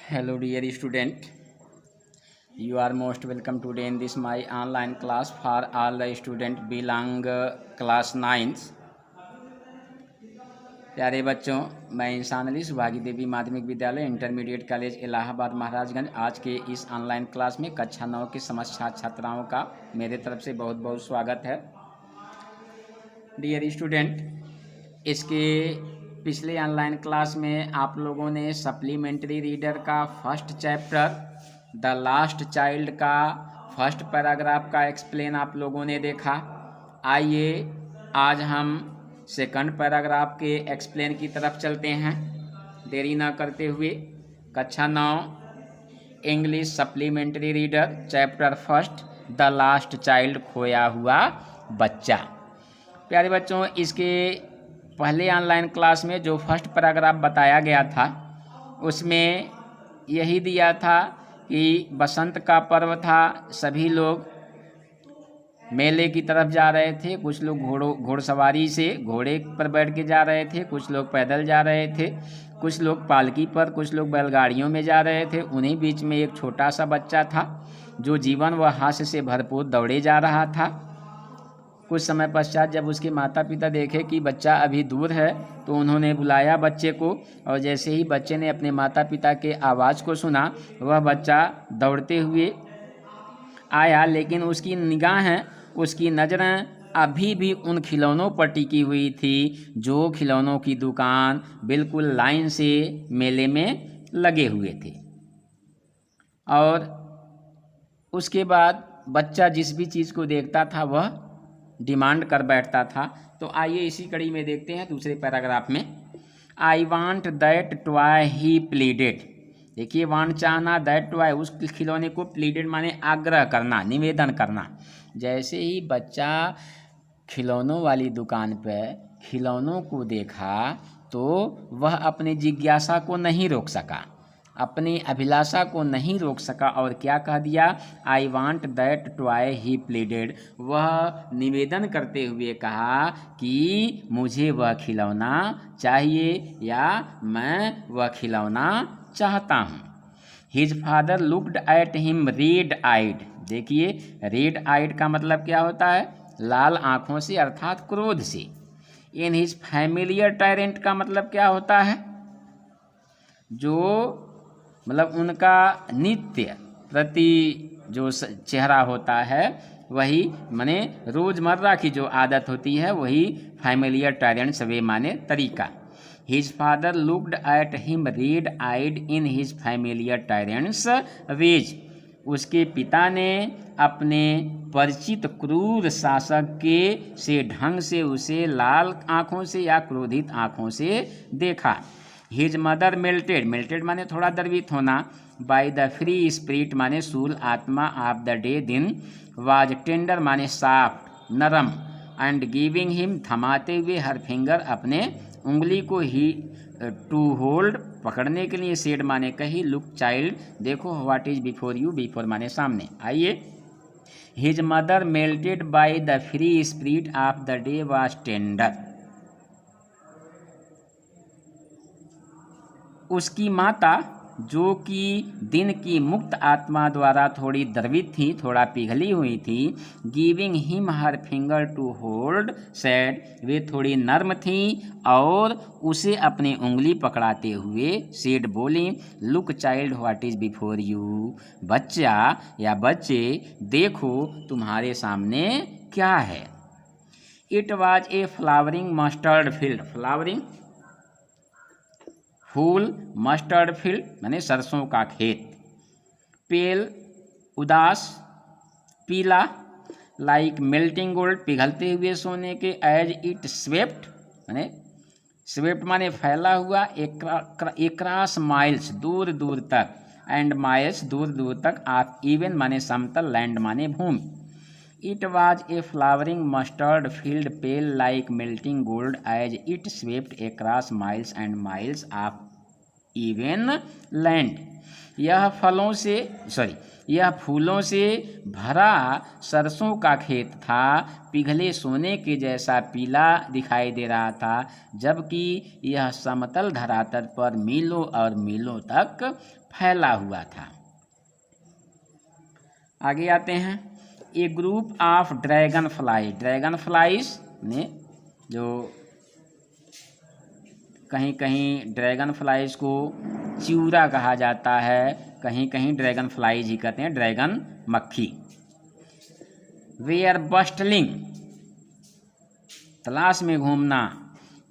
Hello dear student, you are most welcome today in this my online class for all the student belong class 9th। प्यारे बच्चों, मैं इंसान अली सुभागी देवी माध्यमिक विद्यालय intermediate college Allahabad Maharajganj आज के इस ऑनलाइन क्लास में कक्षा 9 की समस्त छात्राओं का मेरे तरफ से बहुत बहुत स्वागत है। डियर स्टूडेंट, इसके पिछले ऑनलाइन क्लास में आप लोगों ने सप्लीमेंट्री रीडर का first chapter the last child का फर्स्ट पैराग्राफ का एक्सप्लेन आप लोगों ने देखा। आइए आज हम सेकंड पैराग्राफ के एक्सप्लेन की तरफ चलते हैं। देरी ना करते हुए कक्षा 9 English supplementary reader chapter first the last child खोया हुआ बच्चा। प्यारे बच्चों, इसके पहले ऑनलाइन क्लास में जो फर्स्ट पैराग्राफ बताया गया था उसमें यही दिया था कि बसंत का पर्व था, सभी लोग मेले की तरफ जा रहे थे। कुछ लोग घोड़सवारी से घोड़े पर बैठ के जा रहे थे, कुछ लोग पैदल जा रहे थे, कुछ लोग पालकी पर, कुछ लोग बैलगाड़ियों में जा रहे थे। उन्हीं बीच में एक छोटा सा बच्चा था जो जीवन व हास्य से भरपूर दौड़े जा रहा था। कुछ समय पश्चात जब उसके माता पिता देखे कि बच्चा अभी दूर है तो उन्होंने बुलाया बच्चे को, और जैसे ही बच्चे ने अपने माता पिता के आवाज़ को सुना वह बच्चा दौड़ते हुए आया, लेकिन उसकी निगाहें, उसकी नज़रें अभी भी उन खिलौनों पर टिकी हुई थी जो खिलौनों की दुकान बिल्कुल लाइन से मेले में लगे हुए थे। और उसके बाद बच्चा जिस भी चीज़ को देखता था वह डिमांड कर बैठता था। तो आइए इसी कड़ी में देखते हैं दूसरे पैराग्राफ में। I want that toy he pleaded. देखिए, वांट चाहना, दैट टॉय उस खिलौने को, प्लीडेड माने आग्रह करना, निवेदन करना। जैसे ही बच्चा खिलौनों वाली दुकान पर खिलौनों को देखा तो वह अपनी जिज्ञासा को नहीं रोक सका, अपनी अभिलाषा को नहीं रोक सका और क्या कह दिया, I want that toy he pleaded. वह निवेदन करते हुए कहा कि मुझे वह खिलौना चाहिए या मैं वह खिलौना चाहता हूँ। His father looked at him red eyed. देखिए, रेड आइड का मतलब क्या होता है, लाल आँखों से अर्थात क्रोध से। इन हिज फैमिलियर टायरेंट का मतलब क्या होता है, जो मतलब उनका नित्य प्रति जो चेहरा होता है वही माने रोज़मर्रा की जो आदत होती है वही फैमिलियर टायरेंट्स वे माने तरीका। His father looked at him red eyed in his familiar tyrants ways. उसके पिता ने अपने परिचित क्रूर शासक के से ढंग से उसे लाल आँखों से या क्रोधित आँखों से देखा। हिज मदर मेल्टेड, मेल्टेड माने थोड़ा द्रवित होना, बाय द फ्री स्पिरिट माने सूल आत्मा ऑफ द डे दिन, वाज टेंडर माने सॉफ्ट नरम, एंड गिविंग हिम थमाते हुए हर फिंगर अपने उंगली को ही टू होल्ड पकड़ने के लिए, सेड माने कही, लुक चाइल्ड देखो, what is before you, before माने सामने। आइए, his mother melted by the free spirit of the day was tender. उसकी माता जो कि दिन की मुक्त आत्मा द्वारा थोड़ी द्रवित थी, थोड़ा पिघली हुई थी, giving him her finger to hold said, वे थोड़ी नर्म थी और उसे अपनी उंगली पकड़ाते हुए सेड बोली, look child what is before you, बच्चा या बच्चे देखो तुम्हारे सामने क्या है। It was a flowering mustard field, flowering फूल, मस्टर्ड फील्ड माने सरसों का खेत, पेल उदास पीला, लाइक मेल्टिंग गोल्ड पिघलते हुए सोने के, एज इट स्वेप्ट माने स्वेप्ट माने फैला हुआ, एकरास माइल्स दूर दूर तक, एंड माइल्स दूर दूर तक, ऑफ इवन माने समतल, लैंड माने भूमि। It was a flowering mustard field pale like melting gold as it swept across miles and miles of even land. यह फूलों से भरा सरसों का खेत था, पिघले सोने के जैसा पीला दिखाई दे रहा था, जबकि यह समतल धरातल पर मीलों और मीलों तक फैला हुआ था। आगे आते हैं। ए ग्रुप ऑफ ड्रैगन फ्लाइज ने, जो कहीं कहीं ड्रैगन फ्लाइज को चिऊरा कहा जाता है, कहीं कहीं ड्रैगन फ्लाइज ही कहते हैं, ड्रैगन मक्खी। वे आर बस्टलिंग, तलाश में घूमना,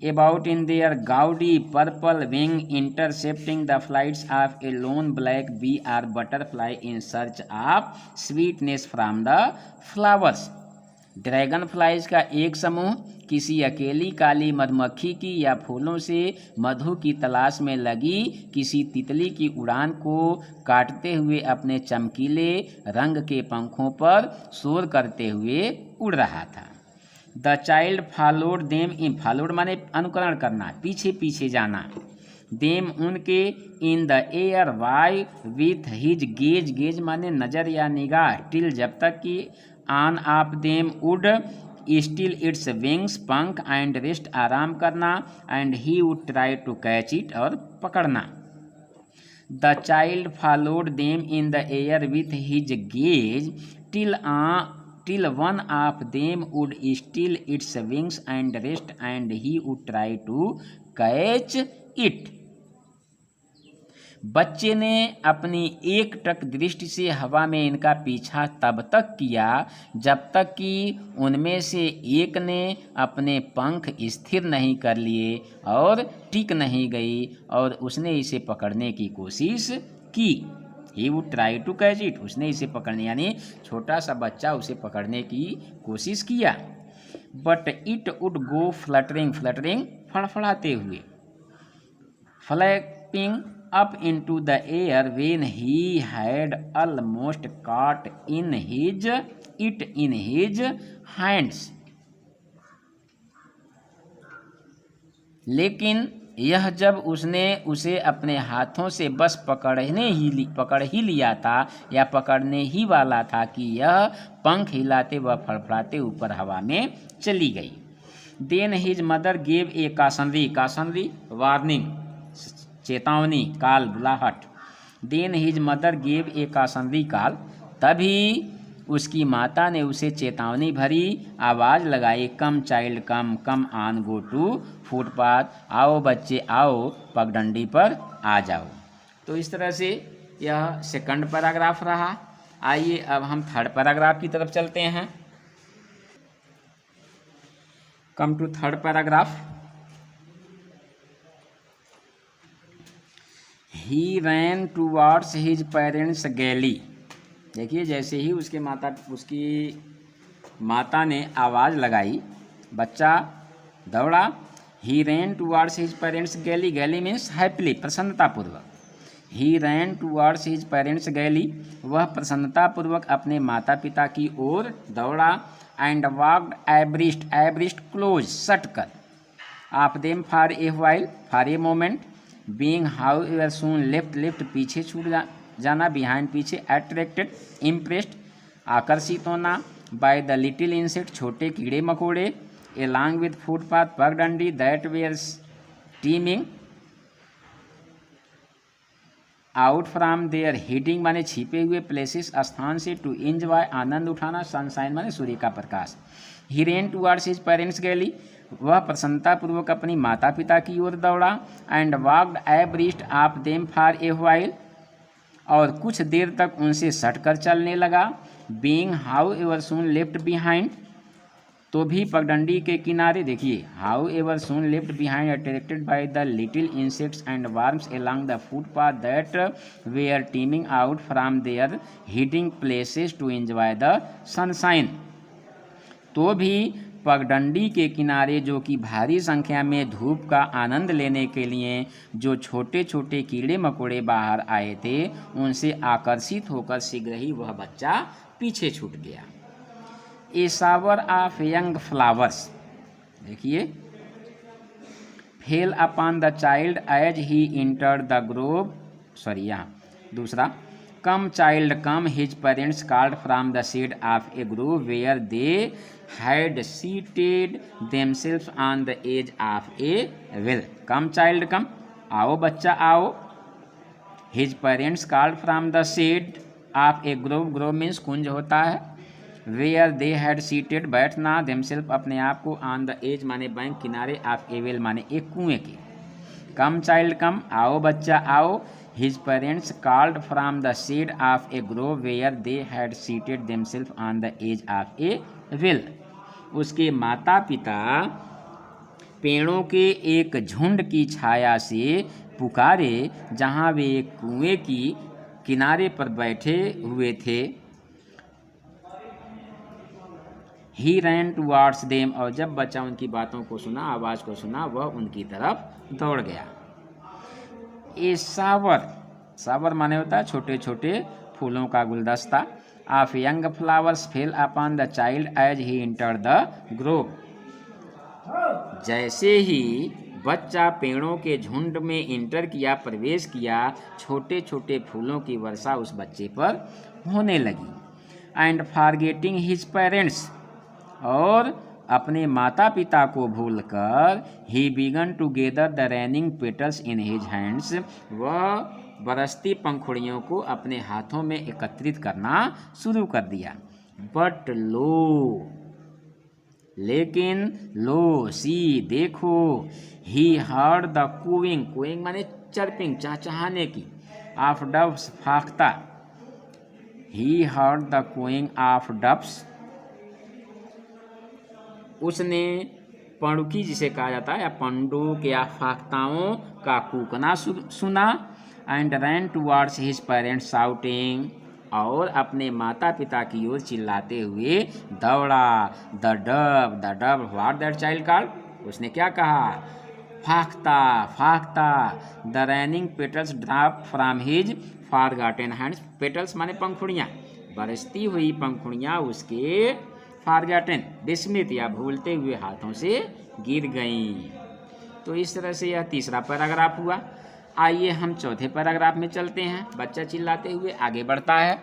about in their gaudy purple wing, intercepting the flights of a lone black bee or butterfly in search of sweetness from the flowers. Dragonflies का एक समूह किसी अकेली काली मधुमक्खी की या फूलों से मधु की तलाश में लगी किसी तितली की उड़ान को काटते हुए अपने चमकीले रंग के पंखों पर शोर करते हुए उड़ रहा था। The child followed them in, followed माने अनुकरण करना, पीछे पीछे जाना, देम उनके, in the air why with his gaze, gaze माने नज़र या निगाह, टिल जब तक कि on of them would still its wings, पंख, एंड रेस्ट आराम करना, and he would try to catch it और पकड़ना। The child followed them in the air with his gaze till one of them would still its wings and rest, and he would try to catch it. बच्चे ने अपनी एकटक दृष्टि से हवा में इनका पीछा तब तक किया जब तक कि उनमें से एक ने अपने पंख स्थिर नहीं कर लिए और टिक नहीं गई और उसने इसे पकड़ने की कोशिश की। He would try to catch it, उसने इसे पकड़ने, यानी छोटा सा बच्चा उसे पकड़ने की कोशिश किया। But it would go fluttering, fluttering फड़फड़ाते हुए, flapping up into the air when he had almost caught it in his hands। लेकिन यह जब उसने उसे अपने हाथों से बस पकड़ ही लिया था या पकड़ने ही वाला था कि यह पंख हिलाते व फड़फड़ाते ऊपर हवा में चली गई। Then his mother gave a cautionary warning, चेतावनी, काल, बुलाहट। Then his mother gave a cautionary call, तभी उसकी माता ने उसे चेतावनी भरी आवाज़ लगाई, come child come, come on go to footpath, आओ बच्चे आओ, पगडंडी पर आ जाओ। तो इस तरह से यह सेकंड पैराग्राफ रहा। आइए अब हम थर्ड पैराग्राफ की तरफ चलते हैं। Come to third paragraph. He ran towards his parents gaily। देखिए, जैसे ही उसकी माता ने आवाज़ लगाई, बच्चा दौड़ा। He ran towards his parents gaily, gaily means happily, प्रसन्नतापूर्वक। He ran towards his parents gaily, वह प्रसन्नतापूर्वक अपने माता पिता की ओर दौड़ा। And walked abreast क्लोज, सटकर। Of them for a while, for a moment। Being however soon left पीछे छूट जाना, behind पीछे, attracted impressed आकर्षित होना, by the little insect छोटे कीड़े मकोड़े, along with footpath पगडंडी, that were steaming out from their hiding माने छिपे हुए places स्थान से, to enjoy आनंद उठाना, sunshine माने सूर्य का प्रकाश। He ran towards his parents gaily, वह प्रसन्नतापूर्वक अपनी माता पिता की ओर दौड़ा। And walked abreast of them for a while, और कुछ देर तक उनसे सटकर चलने लगा। Being however soon left behind, तो भी पगडंडी के किनारे, देखिए, however soon left behind attracted by the little insects and worms along the footpath that were teeming out from their hiding places to enjoy the sunshine. तो भी पगडंडी के किनारे, जो कि भारी संख्या में धूप का आनंद लेने के लिए जो छोटे छोटे कीड़े मकोड़े बाहर आए थे, उनसे आकर्षित होकर शीघ्र ही वह बच्चा पीछे छूट गया। A shower of young flowers, देखिए, fell upon the child as he entered the grove, sorry यहाँ दूसरा, come child come his parents called from the seed of a grove where they had seated themselves on the edge of a well. Come child come, आओ बच्चा आओ, his parents called from the seed of a grove, grove means कुंज होता है, where they had seated बैठना, themselves अपने आप को, ऑन द एज माने बैंक किनारे, ऑफ ए वेल माने एक कुएं के। कम चाइल्ड कम, आओ बच्चा आओ, his parents called from the seed of a grove where they had seated themself on the edge of a well. उसके माता पिता पेड़ों के एक झुंड की छाया से पुकारे जहाँ वे एक कुएं की किनारे पर बैठे हुए थे। ही रैन टुवार्ड्स देम, और जब बच्चा उनकी बातों को सुना, आवाज़ को सुना, वह उनकी तरफ दौड़ गया। ए सावर, सावर माने होता है छोटे छोटे फूलों का गुलदस्ता। Of young flowers fell upon the child as he enter the grove. जैसे ही बच्चा पेड़ों के झुंड में इंटर किया, प्रवेश किया, छोटे छोटे फूलों की वर्षा उस बच्चे पर होने लगी। एंड फॉरगेटिंग हिज पेरेंट्स, और अपने माता पिता को भूलकर, he began to gather the raining petals in his hands, वह बरसती पंखुड़ियों को अपने हाथों में एकत्रित करना शुरू कर दिया। बट लो, लेकिन लो, सी देखो, he heard the cooing, cooing माने चर्पिंग चहचहाने की, ऑफ डव्स फाख्ता, he heard the cooing of doves, उसने पंडुकी जिसे कहा जाता है, या पंडुक या फाख्ताओं का कूकना सुना। And ran towards his parents shouting, और अपने माता पिता की ओर चिल्लाते हुए दौड़ा। The dove what that child called, उसने क्या कहा, फाख्ता फाख्ता। The raining petals drop from his forgotten hands, petals माने पंखुड़ियाँ, बरसती हुई पंखुड़ियाँ उसके फॉरगॉटन विस्मृत या भूलते हुए हाथों से गिर गईं। तो इस तरह से यह तीसरा पैराग्राफ हुआ। आइए हम चौथे पैराग्राफ में चलते हैं। बच्चा चिल्लाते हुए आगे बढ़ता है।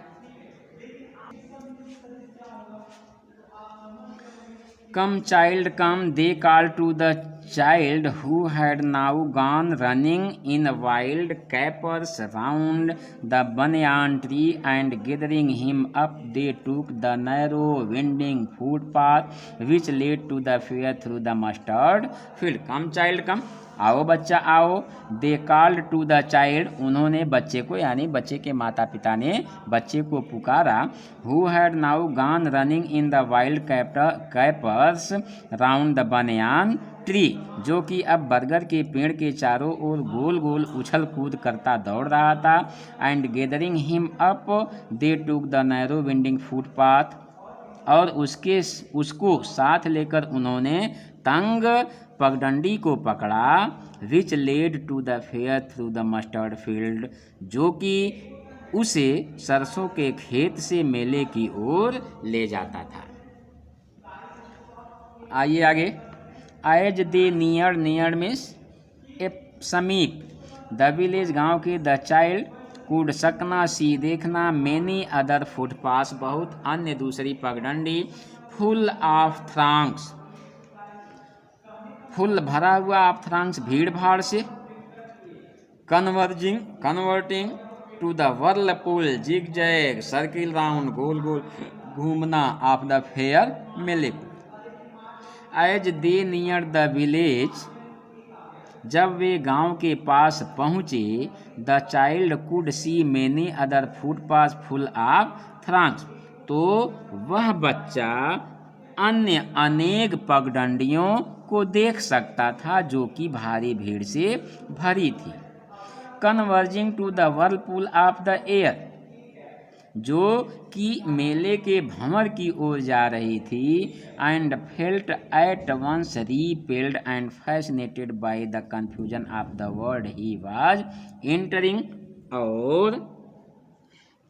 Come child come, they call to the child who had now gone running in wild capers round the banyan tree, and gathering him up they took the narrow winding footpath which led to the fair through the mustard field. Come child come, आओ बच्चा आओ। They called to the child, उन्होंने बच्चे को यानी बच्चे के माता पिता ने बच्चे को पुकारा। Who had now gone running in the wild capers round the banyan tree, जो कि अब बरगद के पेड़ के चारों ओर गोल गोल उछल कूद करता दौड़ रहा था। And gathering him up they took the narrow winding footpath, और उसको साथ लेकर उन्होंने तंग पगडंडी को पकड़ा। Which led to the fair through the mustard field, जो कि उसे सरसों के खेत से मेले की ओर ले जाता था। आइए आगे। As they near, near means a समीप, द विलेज गांव के, द चाइल्ड कुड सकना सी देखना, मेनी अदर फुटपाथ बहुत अन्य दूसरी पगडंडी, फुल ऑफ थ्रॉन्ग्स फुल भरा हुआ, ऑफ थ्रॉन्ग्स भीड़ भाड़ से, converting to the whirlpool zigzag circle round गोल गोल घूमना, ऑफ द फेयर मेले। As they near the village, जब वे गांव के पास पहुंचे, the child could see many other footpath full of throngs, तो वह बच्चा अन्य अनेक पगडंडियों को देख सकता था जो कि भारी भीड़ से भरी थी। Converging to the whirlpool of the air, जो कि मेले के भंवर की ओर जा रही थी। And felt at once repelled and fascinated by the confusion of the world he was entering, और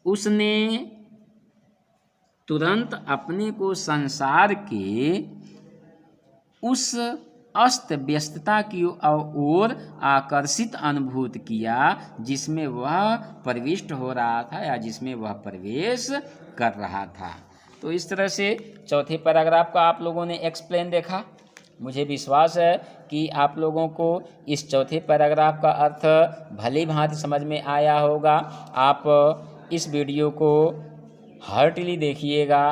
उसने तुरंत अपने को संसार के उस अस्त व्यस्तता की ओर आकर्षित अनुभूत किया जिसमें वह प्रविष्ट हो रहा था या जिसमें वह प्रवेश कर रहा था। तो इस तरह से चौथे पैराग्राफ का आप लोगों ने एक्सप्लेन देखा। मुझे विश्वास है कि आप लोगों को इस चौथे पैराग्राफ का अर्थ भली भांति समझ में आया होगा। आप इस वीडियो को हार्टली देखिएगा,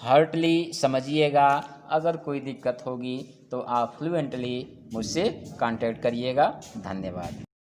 हार्टली समझिएगा। अगर कोई दिक्कत होगी तो आप फ्लुएंटली मुझसे कांटेक्ट करिएगा। धन्यवाद।